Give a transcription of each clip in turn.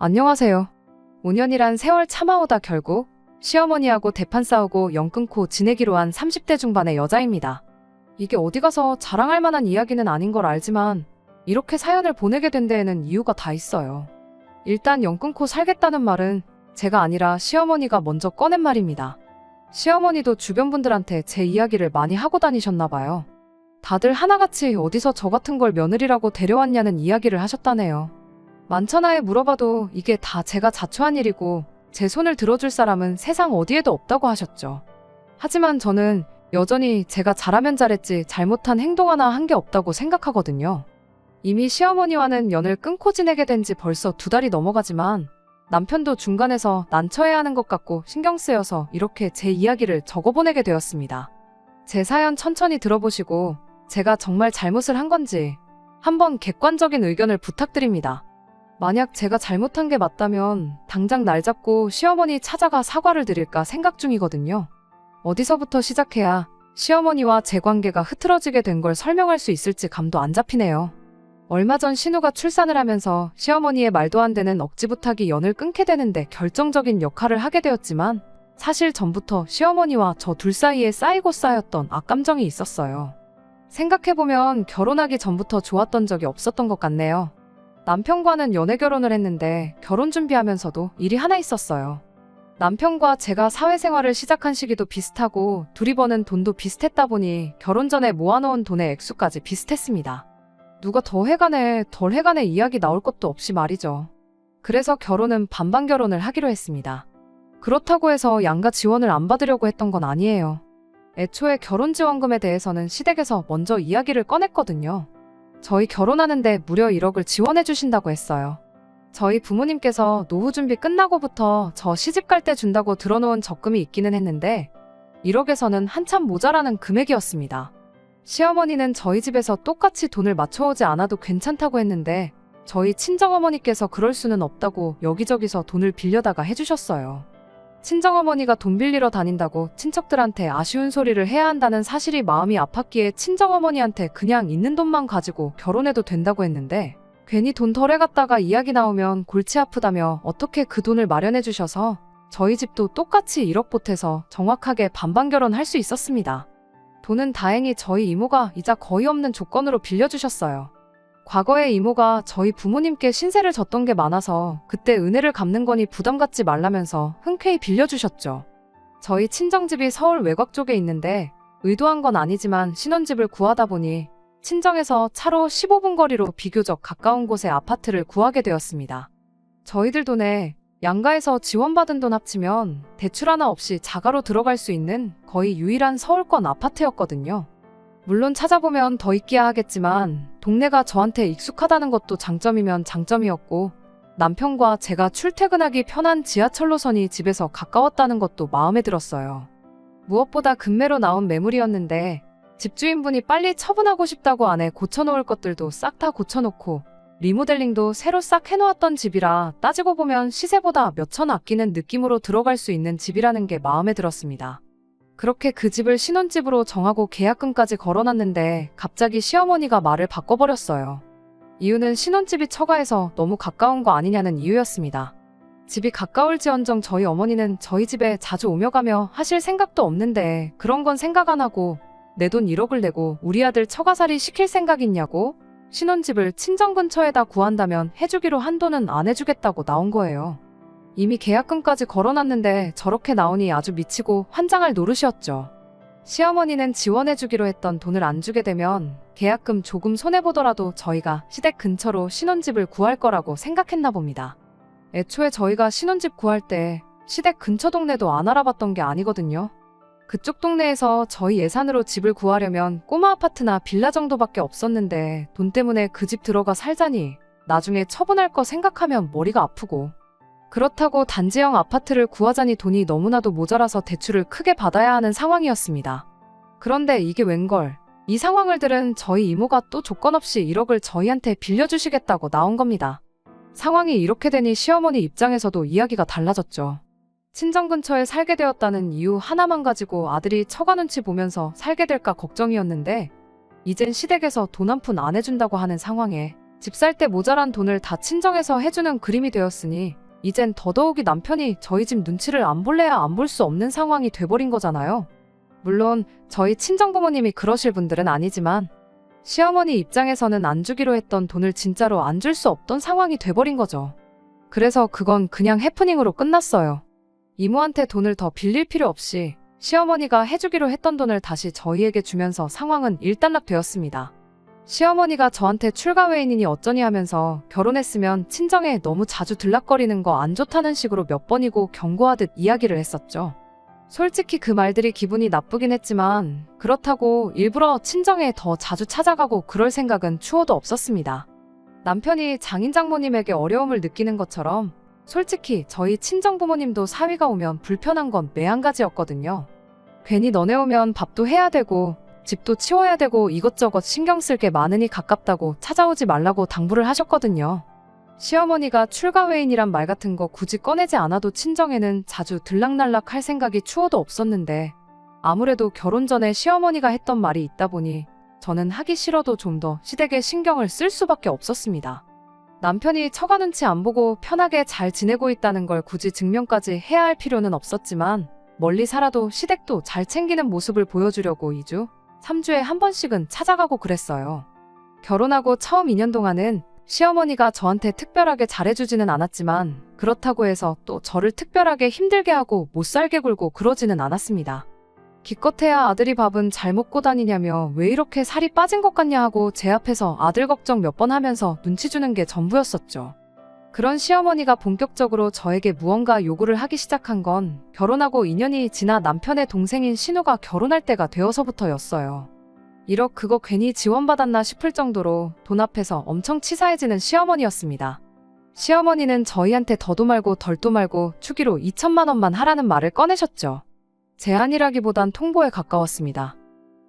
안녕하세요. 5년이란 세월 참아오다 결국 시어머니하고 대판 싸우고 연 끊고 지내기로 한 30대 중반의 여자입니다. 이게 어디 가서 자랑할 만한 이야기는 아닌 걸 알지만 이렇게 사연을 보내게 된 데에는 이유가 다 있어요. 일단 연 끊고 살겠다는 말은 제가 아니라 시어머니가 먼저 꺼낸 말입니다. 시어머니도 주변 분들한테 제 이야기를 많이 하고 다니셨나 봐요. 다들 하나같이 어디서 저 같은 걸 며느리라고 데려왔냐는 이야기를 하셨다네요. 만천하에 물어봐도 이게 다 제가 자초한 일이고 제 손을 들어줄 사람은 세상 어디에도 없다고 하셨죠. 하지만 저는 여전히 제가 잘하면 잘했지 잘못한 행동 하나 한 게 없다고 생각하거든요. 이미 시어머니와는 연을 끊고 지내게 된 지 벌써 2달이 넘어가지만 남편도 중간에서 난처해야 하는 것 같고 신경 쓰여서 이렇게 제 이야기를 적어보내게 되었습니다. 제 사연 천천히 들어보시고 제가 정말 잘못을 한 건지 한번 객관적인 의견을 부탁드립니다. 만약 제가 잘못한 게 맞다면 당장 날 잡고 시어머니 찾아가 사과를 드릴까 생각 중이거든요. 어디서부터 시작해야 시어머니와 제 관계가 흐트러지게 된 걸 설명할 수 있을지 감도 안 잡히네요. 얼마 전 신우가 출산을 하면서 시어머니의 말도 안 되는 억지 부탁이 연을 끊게 되는데 결정적인 역할을 하게 되었지만 사실 전부터 시어머니와 저 둘 사이에 쌓이고 쌓였던 악감정이 있었어요. 생각해보면 결혼하기 전부터 좋았던 적이 없었던 것 같네요. 남편과는 연애 결혼을 했는데 결혼 준비하면서도 일이 하나 있었어요. 남편과 제가 사회생활을 시작한 시기도 비슷하고 둘이 버는 돈도 비슷했다 보니 결혼 전에 모아놓은 돈의 액수까지 비슷했습니다. 누가 더 해가네 덜 해가네 이야기 나올 것도 없이 말이죠. 그래서 결혼은 반반 결혼을 하기로 했습니다. 그렇다고 해서 양가 지원을 안 받으려고 했던 건 아니에요. 애초에 결혼지원금에 대해서는 시댁에서 먼저 이야기를 꺼냈거든요. 저희 결혼하는데 무려 1억을 지원해 주신다고 했어요. 저희 부모님께서 노후 준비 끝나고부터 저 시집갈 때 준다고 들어놓은 적금이 있기는 했는데 1억에서는 한참 모자라는 금액이었습니다. 시어머니는 저희 집에서 똑같이 돈을 맞춰오지 않아도 괜찮다고 했는데 저희 친정어머니께서 그럴 수는 없다고 여기저기서 돈을 빌려다가 해주셨어요. 친정어머니가 돈 빌리러 다닌다고 친척들한테 아쉬운 소리를 해야 한다는 사실이 마음이 아팠기에 친정어머니한테 그냥 있는 돈만 가지고 결혼해도 된다고 했는데 괜히 돈 덜 해갔다가 이야기 나오면 골치 아프다며 어떻게 그 돈을 마련해 주셔서 저희 집도 똑같이 1억 보태서 정확하게 반반 결혼할 수 있었습니다. 돈은 다행히 저희 이모가 이자 거의 없는 조건으로 빌려주셨어요. 과거에 이모가 저희 부모님께 신세를 졌던 게 많아서 그때 은혜를 갚는 거니 부담 갖지 말라면서 흔쾌히 빌려주셨죠. 저희 친정집이 서울 외곽 쪽에 있는데 의도한 건 아니지만 신혼집을 구하다 보니 친정에서 차로 15분 거리로 비교적 가까운 곳에 아파트를 구하게 되었습니다. 저희들 돈에 양가에서 지원받은 돈 합치면 대출 하나 없이 자가로 들어갈 수 있는 거의 유일한 서울권 아파트였거든요. 물론 찾아보면 더 있기야 하겠지만 동네가 저한테 익숙하다는 것도 장점이면 장점이었고 남편과 제가 출퇴근하기 편한 지하철 노선이 집에서 가까웠다는 것도 마음에 들었어요. 무엇보다 금매로 나온 매물이었는데 집주인분이 빨리 처분하고 싶다고 안에 고쳐놓을 것들도 싹 다 고쳐놓고 리모델링도 새로 싹 해놓았던 집이라 따지고 보면 시세보다 몇천 아끼는 느낌으로 들어갈 수 있는 집이라는 게 마음에 들었습니다. 그렇게 그 집을 신혼집으로 정하고 계약금까지 걸어놨는데 갑자기 시어머니가 말을 바꿔버렸어요. 이유는 신혼집이 처가에서 너무 가까운 거 아니냐는 이유였습니다. 집이 가까울지언정 저희 어머니는 저희 집에 자주 오며 가며 하실 생각도 없는데 그런 건 생각 안 하고 내 돈 1억을 내고 우리 아들 처가살이 시킬 생각 있냐고 신혼집을 친정 근처에다 구한다면 해주기로 한 돈은 안 해주겠다고 나온 거예요. 이미 계약금까지 걸어놨는데 저렇게 나오니 아주 미치고 환장할 노릇이었죠. 시어머니는 지원해주기로 했던 돈을 안 주게 되면 계약금 조금 손해보더라도 저희가 시댁 근처로 신혼집을 구할 거라고 생각했나 봅니다. 애초에 저희가 신혼집 구할 때 시댁 근처 동네도 안 알아봤던 게 아니거든요. 그쪽 동네에서 저희 예산으로 집을 구하려면 꼬마 아파트나 빌라 정도밖에 없었는데 돈 때문에 그 집 들어가 살자니 나중에 처분할 거 생각하면 머리가 아프고 그렇다고 단지형 아파트를 구하자니 돈이 너무나도 모자라서 대출을 크게 받아야 하는 상황이었습니다. 그런데 이게 웬걸, 이 상황을 들은 저희 이모가 또 조건 없이 1억을 저희한테 빌려주시겠다고 나온 겁니다. 상황이 이렇게 되니 시어머니 입장에서도 이야기가 달라졌죠. 친정 근처에 살게 되었다는 이유 하나만 가지고 아들이 처가 눈치 보면서 살게 될까 걱정이었는데 이젠 시댁에서 돈 한 푼 안 해준다고 하는 상황에 집 살 때 모자란 돈을 다 친정에서 해주는 그림이 되었으니 이젠 더더욱이 남편이 저희 집 눈치를 안 볼래야 안 볼 수 없는 상황이 돼버린 거잖아요. 물론 저희 친정부모님이 그러실 분들은 아니지만 시어머니 입장에서는 안 주기로 했던 돈을 진짜로 안 줄 수 없던 상황이 돼버린 거죠. 그래서 그건 그냥 해프닝으로 끝났어요. 이모한테 돈을 더 빌릴 필요 없이 시어머니가 해주기로 했던 돈을 다시 저희에게 주면서 상황은 일단락되었습니다. 시어머니가 저한테 출가 외인이니 어쩌니 하면서 결혼했으면 친정에 너무 자주 들락거리는 거 안 좋다는 식으로 몇 번이고 경고하듯 이야기를 했었죠. 솔직히 그 말들이 기분이 나쁘긴 했지만 그렇다고 일부러 친정에 더 자주 찾아가고 그럴 생각은 추호도 없었습니다. 남편이 장인 장모님에게 어려움을 느끼는 것처럼 솔직히 저희 친정부모님도 사위가 오면 불편한 건 매한가지였거든요. 괜히 너네 오면 밥도 해야 되고 집도 치워야 되고 이것저것 신경 쓸 게 많으니 가깝다고 찾아오지 말라고 당부를 하셨거든요. 시어머니가 출가 외인이란 말 같은 거 굳이 꺼내지 않아도 친정에는 자주 들락날락 할 생각이 추호도 없었는데 아무래도 결혼 전에 시어머니가 했던 말이 있다 보니 저는 하기 싫어도 좀 더 시댁에 신경을 쓸 수밖에 없었습니다. 남편이 처가 눈치 안 보고 편하게 잘 지내고 있다는 걸 굳이 증명까지 해야 할 필요는 없었지만 멀리 살아도 시댁도 잘 챙기는 모습을 보여주려고 2주, 3주에 한 번씩은 찾아가고 그랬어요. 결혼하고 처음 2년 동안은 시어머니가 저한테 특별하게 잘해주지는 않았지만 그렇다고 해서 또 저를 특별하게 힘들게 하고 못살게 굴고 그러지는 않았습니다. 기껏해야 아들이 밥은 잘 먹고 다니냐며 왜 이렇게 살이 빠진 것 같냐 하고 제 앞에서 아들 걱정 몇 번 하면서 눈치 주는 게 전부였었죠. 그런 시어머니가 본격적으로 저에게 무언가 요구를 하기 시작한 건 결혼하고 2년이 지나 남편의 동생인 신우가 결혼할 때가 되어서부터였어요. 1억 그거 괜히 지원받았나 싶을 정도로 돈 앞에서 엄청 치사해지는 시어머니였습니다. 시어머니는 저희한테 더도 말고 덜도 말고 추기로 2천만 원만 하라는 말을 꺼내셨죠. 제안이라기보단 통보에 가까웠습니다.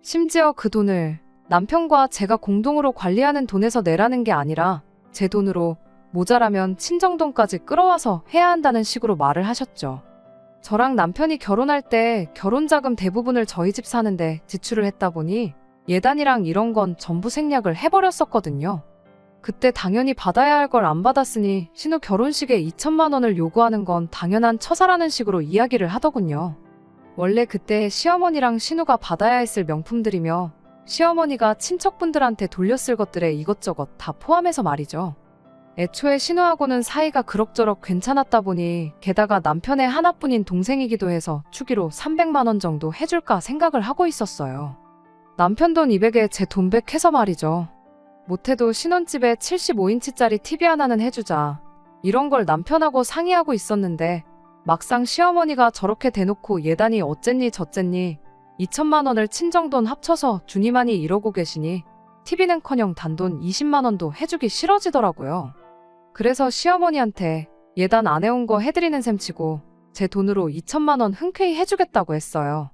심지어 그 돈을 남편과 제가 공동으로 관리하는 돈에서 내라는 게 아니라 제 돈으로 모자라면 친정돈까지 끌어와서 해야 한다는 식으로 말을 하셨죠. 저랑 남편이 결혼할 때 결혼자금 대부분을 저희 집 사는데 지출을 했다 보니 예단이랑 이런 건 전부 생략을 해버렸었거든요. 그때 당연히 받아야 할 걸 안 받았으니 신우 결혼식에 2천만 원을 요구하는 건 당연한 처사라는 식으로 이야기를 하더군요. 원래 그때 시어머니랑 신우가 받아야 했을 명품들이며 시어머니가 친척분들한테 돌렸을 것들에 이것저것 다 포함해서 말이죠. 애초에 신우하고는 사이가 그럭저럭 괜찮았다 보니 게다가 남편의 하나뿐인 동생이기도 해서 추기로 300만 원 정도 해줄까 생각을 하고 있었어요. 남편 돈 200에 제 돈 100 해서 말이죠. 못해도 신혼집에 75인치짜리 TV 하나는 해주자. 이런 걸 남편하고 상의하고 있었는데 막상 시어머니가 저렇게 대놓고 예단이 어쨌니 저쨌니 2천만 원을 친정돈 합쳐서 주니만이 이러고 계시니 TV는커녕 단돈 20만 원도 해주기 싫어지더라고요. 그래서 시어머니한테 예단 안 해온 거 해드리는 셈치고 제 돈으로 2천만 원 흔쾌히 해주겠다고 했어요.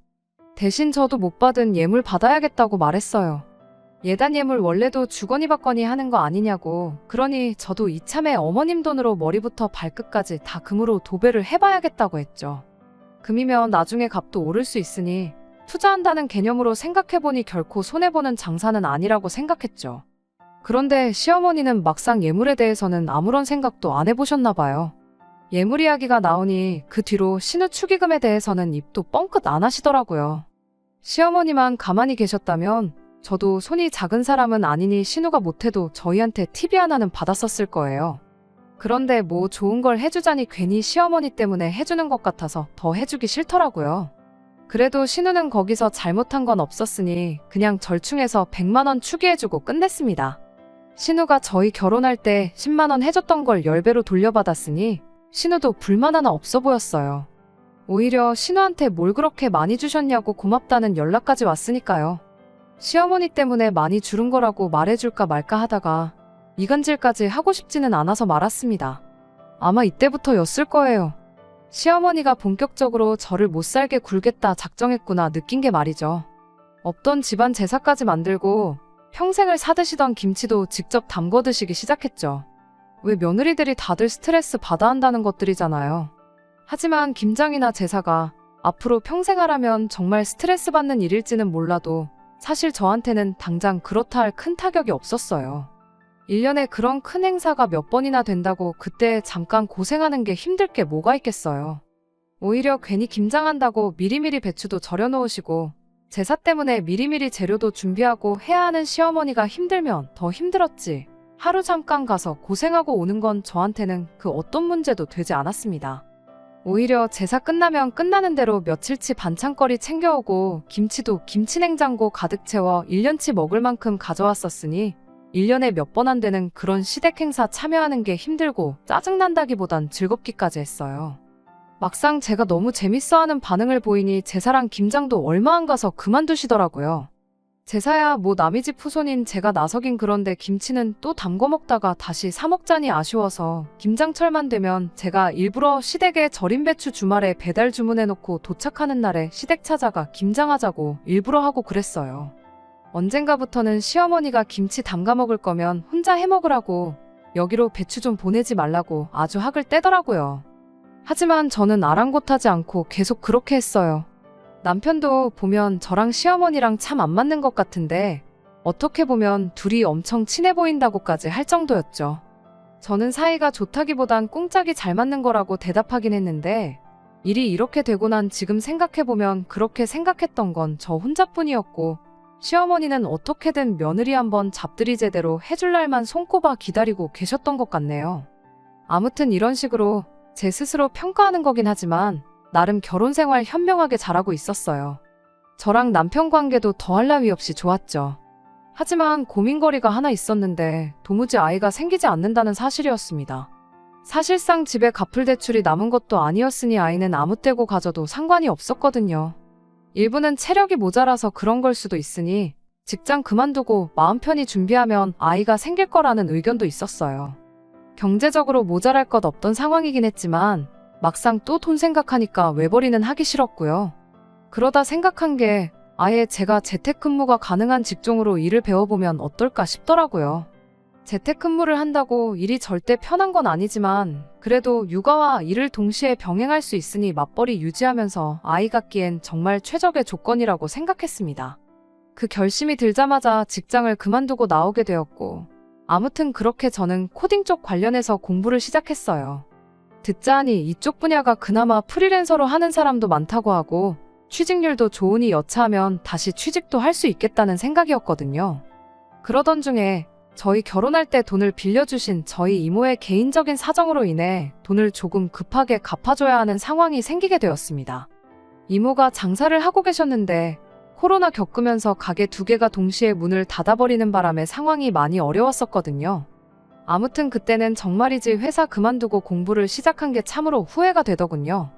대신 저도 못 받은 예물 받아야겠다고 말했어요. 예단 예물 원래도 주거니 받거니 하는 거 아니냐고. 그러니 저도 이참에 어머님 돈으로 머리부터 발끝까지 다 금으로 도배를 해봐야겠다고 했죠. 금이면 나중에 값도 오를 수 있으니 투자한다는 개념으로 생각해보니 결코 손해보는 장사는 아니라고 생각했죠. 그런데 시어머니는 막상 예물에 대해서는 아무런 생각도 안 해보셨나 봐요. 예물 이야기가 나오니 그 뒤로 신우 축의금에 대해서는 입도 뻥끗 안 하시더라고요. 시어머니만 가만히 계셨다면 저도 손이 작은 사람은 아니니 신우가 못해도 저희한테 TV 하나는 받았었을 거예요. 그런데 뭐 좋은 걸 해주자니 괜히 시어머니 때문에 해주는 것 같아서 더 해주기 싫더라고요. 그래도 신우는 거기서 잘못한 건 없었으니 그냥 절충해서 100만 원 추기해주고 끝냈습니다. 신우가 저희 결혼할 때 10만 원 해줬던 걸 10배로 돌려받았으니 신우도 불만 하나 없어 보였어요. 오히려 신우한테 뭘 그렇게 많이 주셨냐고 고맙다는 연락까지 왔으니까요. 시어머니 때문에 많이 줄은 거라고 말해줄까 말까 하다가 이간질까지 하고 싶지는 않아서 말았습니다. 아마 이때부터였을 거예요. 시어머니가 본격적으로 저를 못살게 굴겠다 작정했구나 느낀 게 말이죠. 없던 집안 제사까지 만들고 평생을 사드시던 김치도 직접 담궈 드시기 시작했죠. 왜 며느리들이 다들 스트레스 받아 한다는 것들이잖아요. 하지만 김장이나 제사가 앞으로 평생 하라면 정말 스트레스 받는 일일지는 몰라도 사실 저한테는 당장 그렇다 할 큰 타격이 없었어요. 1년에 그런 큰 행사가 몇 번이나 된다고 그때 잠깐 고생하는 게 힘들 게 뭐가 있겠어요. 오히려 괜히 김장한다고 미리미리 배추도 절여 놓으시고 제사 때문에 미리미리 재료도 준비하고 해야 하는 시어머니가 힘들면 더 힘들었지. 하루 잠깐 가서 고생하고 오는 건 저한테는 그 어떤 문제도 되지 않았습니다. 오히려 제사 끝나면 끝나는 대로 며칠치 반찬거리 챙겨오고 김치도 김치냉장고 가득 채워 1년치 먹을 만큼 가져왔었으니 1년에 몇 번 안 되는 그런 시댁 행사 참여하는 게 힘들고 짜증난다기보단 즐겁기까지 했어요. 막상 제가 너무 재밌어하는 반응을 보이니 제사랑 김장도 얼마 안 가서 그만두시더라고요. 제사야 뭐 남의 집 후손인 제가 나서긴 그런데 김치는 또 담궈 먹다가 다시 사 먹자니 아쉬워서 김장철만 되면 제가 일부러 시댁에 절인 배추 주말에 배달 주문해놓고 도착하는 날에 시댁 찾아가 김장하자고 일부러 하고 그랬어요. 언젠가부터는 시어머니가 김치 담가 먹을 거면 혼자 해 먹으라고 여기로 배추 좀 보내지 말라고 아주 학을 떼더라고요. 하지만 저는 아랑곳하지 않고 계속 그렇게 했어요. 남편도 보면 저랑 시어머니랑 참 안 맞는 것 같은데 어떻게 보면 둘이 엄청 친해 보인다고까지 할 정도였죠. 저는 사이가 좋다기보단 꿍짝이 잘 맞는 거라고 대답하긴 했는데 일이 이렇게 되고 난 지금 생각해보면 그렇게 생각했던 건 저 혼자뿐이었고 시어머니는 어떻게든 며느리 한번 잡들이 제대로 해줄 날만 손꼽아 기다리고 계셨던 것 같네요. 아무튼 이런 식으로 제 스스로 평가하는 거긴 하지만 나름 결혼생활 현명하게 잘하고 있었어요. 저랑 남편 관계도 더할 나위 없이 좋았죠. 하지만 고민거리가 하나 있었는데 도무지 아이가 생기지 않는다는 사실이었습니다. 사실상 집에 갚을 대출이 남은 것도 아니었으니 아이는 아무 때고 가져도 상관이 없었거든요. 일부는 체력이 모자라서 그런 걸 수도 있으니 직장 그만두고 마음 편히 준비하면 아이가 생길 거라는 의견도 있었어요. 경제적으로 모자랄 것 없던 상황이긴 했지만 막상 또 돈 생각하니까 외벌이는 하기 싫었고요. 그러다 생각한 게 아예 제가 재택근무가 가능한 직종으로 일을 배워보면 어떨까 싶더라고요. 재택근무를 한다고 일이 절대 편한 건 아니지만 그래도 육아와 일을 동시에 병행할 수 있으니 맞벌이 유지하면서 아이 갖기엔 정말 최적의 조건이라고 생각했습니다. 그 결심이 들자마자 직장을 그만두고 나오게 되었고 아무튼 그렇게 저는 코딩 쪽 관련해서 공부를 시작했어요. 듣자 하니 이쪽 분야가 그나마 프리랜서로 하는 사람도 많다고 하고 취직률도 좋으니 여차하면 다시 취직도 할 수 있겠다는 생각이었거든요. 그러던 중에 저희 결혼할 때 돈을 빌려주신 저희 이모의 개인적인 사정으로 인해 돈을 조금 급하게 갚아줘야 하는 상황이 생기게 되었습니다. 이모가 장사를 하고 계셨는데 코로나 겪으면서 가게 2개가 동시에 문을 닫아버리는 바람에 상황이 많이 어려웠었거든요. 아무튼 그때는 정말이지 회사 그만두고 공부를 시작한 게 참으로 후회가 되더군요.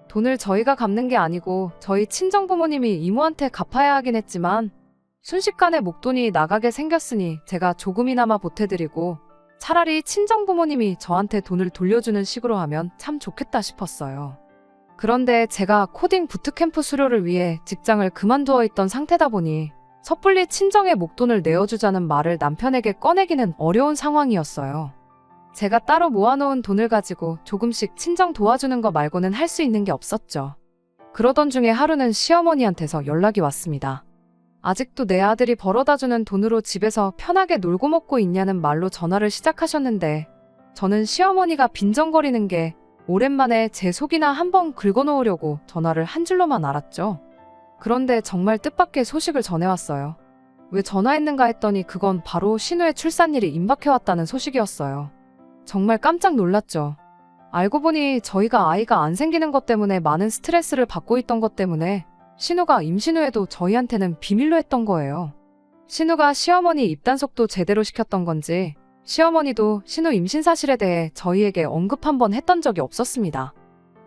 돈을 저희가 갚는 게 아니고 저희 친정부모님이 이모한테 갚아야 하긴 했지만 순식간에 목돈이 나가게 생겼으니 제가 조금이나마 보태드리고 차라리 친정부모님이 저한테 돈을 돌려주는 식으로 하면 참 좋겠다 싶었어요. 그런데 제가 코딩 부트캠프 수료를 위해 직장을 그만두어 있던 상태다 보니 섣불리 친정에 목돈을 내어주자는 말을 남편에게 꺼내기는 어려운 상황이었어요. 제가 따로 모아놓은 돈을 가지고 조금씩 친정 도와주는 거 말고는 할 수 있는 게 없었죠. 그러던 중에 하루는 시어머니한테서 연락이 왔습니다. 아직도 내 아들이 벌어다주는 돈으로 집에서 편하게 놀고 먹고 있냐는 말로 전화를 시작하셨는데 저는 시어머니가 빈정거리는 게 오랜만에 제 속이나 한번 긁어놓으려고 전화를 한 줄로만 알았죠. 그런데 정말 뜻밖의 소식을 전해왔어요. 왜 전화했는가 했더니 그건 바로 신우의 출산일이 임박해왔다는 소식이었어요. 정말 깜짝 놀랐죠. 알고 보니 저희가 아이가 안 생기는 것 때문에 많은 스트레스를 받고 있던 것 때문에 신우가 임신 후에도 저희한테는 비밀로 했던 거예요. 신우가 시어머니 입단속도 제대로 시켰던 건지 시어머니도 신우 임신 사실에 대해 저희에게 언급 한번 했던 적이 없었습니다.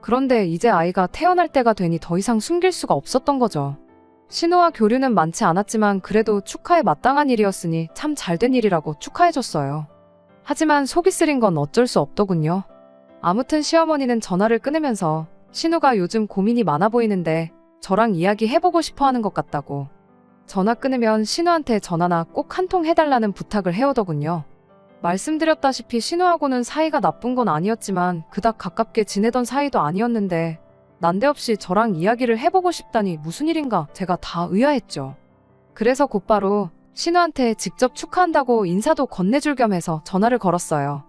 그런데 이제 아이가 태어날 때가 되니 더 이상 숨길 수가 없었던 거죠. 신우와 교류는 많지 않았지만 그래도 축하에 마땅한 일이었으니 참 잘된 일이라고 축하해줬어요. 하지만 속이 쓰린 건 어쩔 수 없더군요. 아무튼 시어머니는 전화를 끊으면서 신우가 요즘 고민이 많아 보이는데 저랑 이야기해보고 싶어 하는 것 같다고. 전화 끊으면 신우한테 전화나 꼭 한 통 해달라는 부탁을 해오더군요. 말씀드렸다시피 신우하고는 사이가 나쁜 건 아니었지만 그닥 가깝게 지내던 사이도 아니었는데 난데없이 저랑 이야기를 해보고 싶다니 무슨 일인가 제가 다 의아했죠. 그래서 곧바로 신우한테 직접 축하한다고 인사도 건네줄 겸 해서 전화를 걸었어요.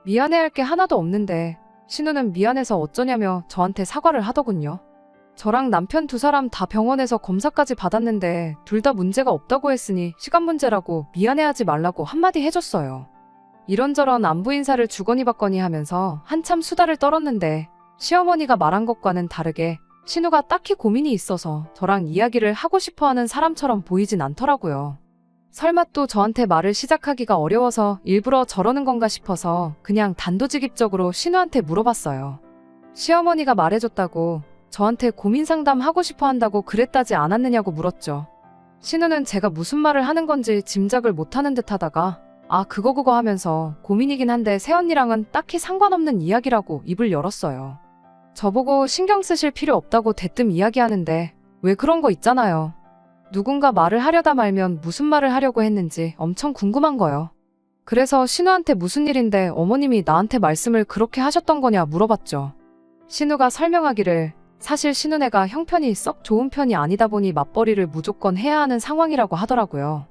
미안해할 게 하나도 없는데 신우는 미안해서 어쩌냐며 저한테 사과를 하더군요. 저랑 남편 두 사람 다 병원에서 검사까지 받았는데 둘 다 문제가 없다고 했으니 시간 문제라고 미안해하지 말라고 한마디 해줬어요. 이런저런 안부 인사를 주거니 받거니 하면서 한참 수다를 떨었는데 시어머니가 말한 것과는 다르게 신우가 딱히 고민이 있어서 저랑 이야기를 하고 싶어하는 사람처럼 보이진 않더라고요. 설마 또 저한테 말을 시작하기가 어려워서 일부러 저러는 건가 싶어서 그냥 단도직입적으로 신우한테 물어봤어요. 시어머니가 말해줬다고 저한테 고민 상담하고 싶어 한다고 그랬다지 않았느냐고 물었죠. 신우는 제가 무슨 말을 하는 건지 짐작을 못하는 듯 하다가 그거 하면서 고민이긴 한데 새언니랑은 딱히 상관없는 이야기라고 입을 열었어요. 저보고 신경 쓰실 필요 없다고 대뜸 이야기하는데 왜 그런 거 있잖아요. 누군가 말을 하려다 말면 무슨 말을 하려고 했는지 엄청 궁금한 거요. 그래서 신우한테 무슨 일인데 어머님이 나한테 말씀을 그렇게 하셨던 거냐 물어봤죠. 신우가 설명하기를 사실 신우네가 형편이 썩 좋은 편이 아니다 보니 맞벌이를 무조건 해야 하는 상황이라고 하더라고요.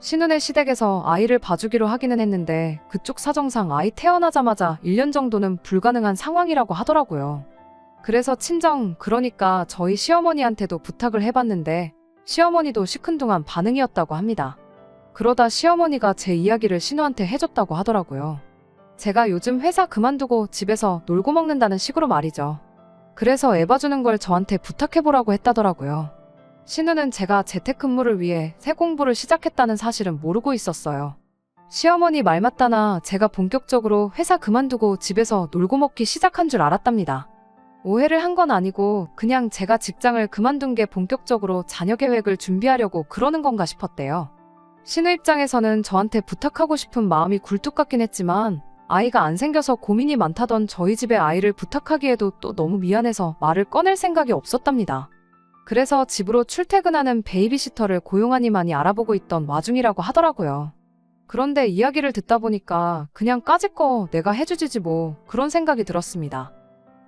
신우네 시댁에서 아이를 봐주기로 하기는 했는데 그쪽 사정상 아이 태어나자마자 1년 정도는 불가능한 상황이라고 하더라고요. 그래서 친정, 그러니까 저희 시어머니한테도 부탁을 해봤는데 시어머니도 시큰둥한 반응이었다고 합니다. 그러다 시어머니가 제 이야기를 신우한테 해줬다고 하더라고요. 제가 요즘 회사 그만두고 집에서 놀고 먹는다는 식으로 말이죠. 그래서 애 봐주는 걸 저한테 부탁해보라고 했다더라고요. 신우는 제가 재택근무를 위해 새 공부를 시작했다는 사실은 모르고 있었어요. 시어머니 말 맞다나 제가 본격적으로 회사 그만두고 집에서 놀고 먹기 시작한 줄 알았답니다. 오해를 한 건 아니고 그냥 제가 직장을 그만둔 게 본격적으로 자녀 계획을 준비하려고 그러는 건가 싶었대요. 신우 입장에서는 저한테 부탁하고 싶은 마음이 굴뚝 같긴 했지만 아이가 안 생겨서 고민이 많다던 저희 집에 아이를 부탁하기에도 또 너무 미안해서 말을 꺼낼 생각이 없었답니다. 그래서 집으로 출퇴근하는 베이비시터를 고용하니만이 알아보고 있던 와중이라고 하더라고요. 그런데 이야기를 듣다 보니까 그냥 까짓 거 내가 해주지지 뭐 그런 생각이 들었습니다.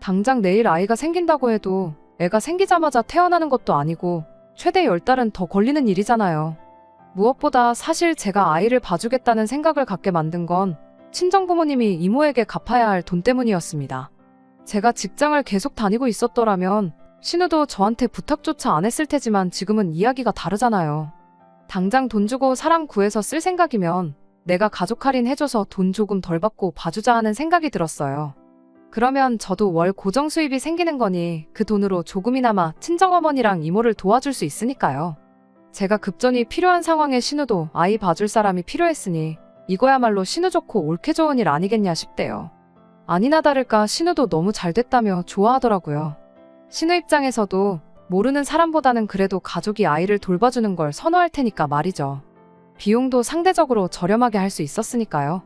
당장 내일 아이가 생긴다고 해도 애가 생기자마자 태어나는 것도 아니고 최대 10달은 더 걸리는 일이잖아요. 무엇보다 사실 제가 아이를 봐주겠다는 생각을 갖게 만든 건 친정부모님이 이모에게 갚아야 할 돈 때문이었습니다. 제가 직장을 계속 다니고 있었더라면 신우도 저한테 부탁조차 안 했을 테지만 지금은 이야기가 다르잖아요. 당장 돈 주고 사람 구해서 쓸 생각이면 내가 가족 할인 해줘서 돈 조금 덜 받고 봐주자 하는 생각이 들었어요. 그러면 저도 월 고정 수입이 생기는 거니 그 돈으로 조금이나마 친정어머니랑 이모를 도와줄 수 있으니까요. 제가 급전이 필요한 상황에 신우도 아이 봐줄 사람이 필요했으니 이거야말로 신우 좋고 옳게 좋은 일 아니겠냐 싶대요. 아니나 다를까 신우도 너무 잘 됐다며 좋아하더라고요. 신우 입장에서도 모르는 사람보다는 그래도 가족이 아이를 돌봐주는 걸 선호할 테니까 말이죠. 비용도 상대적으로 저렴하게 할 수 있었으니까요.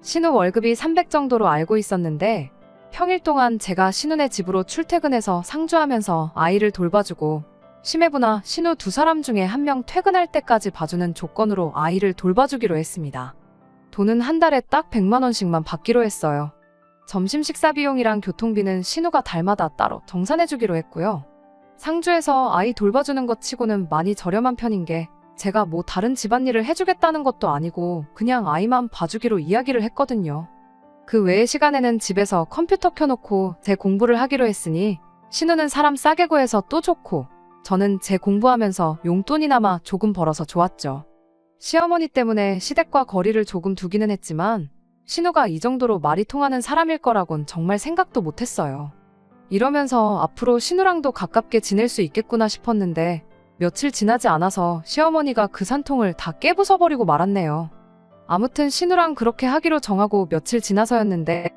신우 월급이 300 정도로 알고 있었는데 평일 동안 제가 신우네 집으로 출퇴근해서 상주하면서 아이를 돌봐주고 심해부나 신우 두 사람 중에 한 명 퇴근할 때까지 봐주는 조건으로 아이를 돌봐주기로 했습니다. 돈은 한 달에 딱 100만 원씩만 받기로 했어요. 점심 식사 비용이랑 교통비는 신우가 달마다 따로 정산해주기로 했고요. 상주에서 아이 돌봐주는 것 치고는 많이 저렴한 편인 게 제가 뭐 다른 집안일을 해주겠다는 것도 아니고 그냥 아이만 봐주기로 이야기를 했거든요. 그 외의 시간에는 집에서 컴퓨터 켜놓고 제 공부를 하기로 했으니 신우는 사람 싸게 구해서 또 좋고 저는 제 공부하면서 용돈이나마 조금 벌어서 좋았죠. 시어머니 때문에 시댁과 거리를 조금 두기는 했지만 신우가 이 정도로 말이 통하는 사람일 거라곤 정말 생각도 못했어요. 이러면서 앞으로 신우랑도 가깝게 지낼 수 있겠구나 싶었는데 며칠 지나지 않아서 시어머니가 그 산통을 다 깨부숴버리고 말았네요. 아무튼 신우랑 그렇게 하기로 정하고 며칠 지나서였는데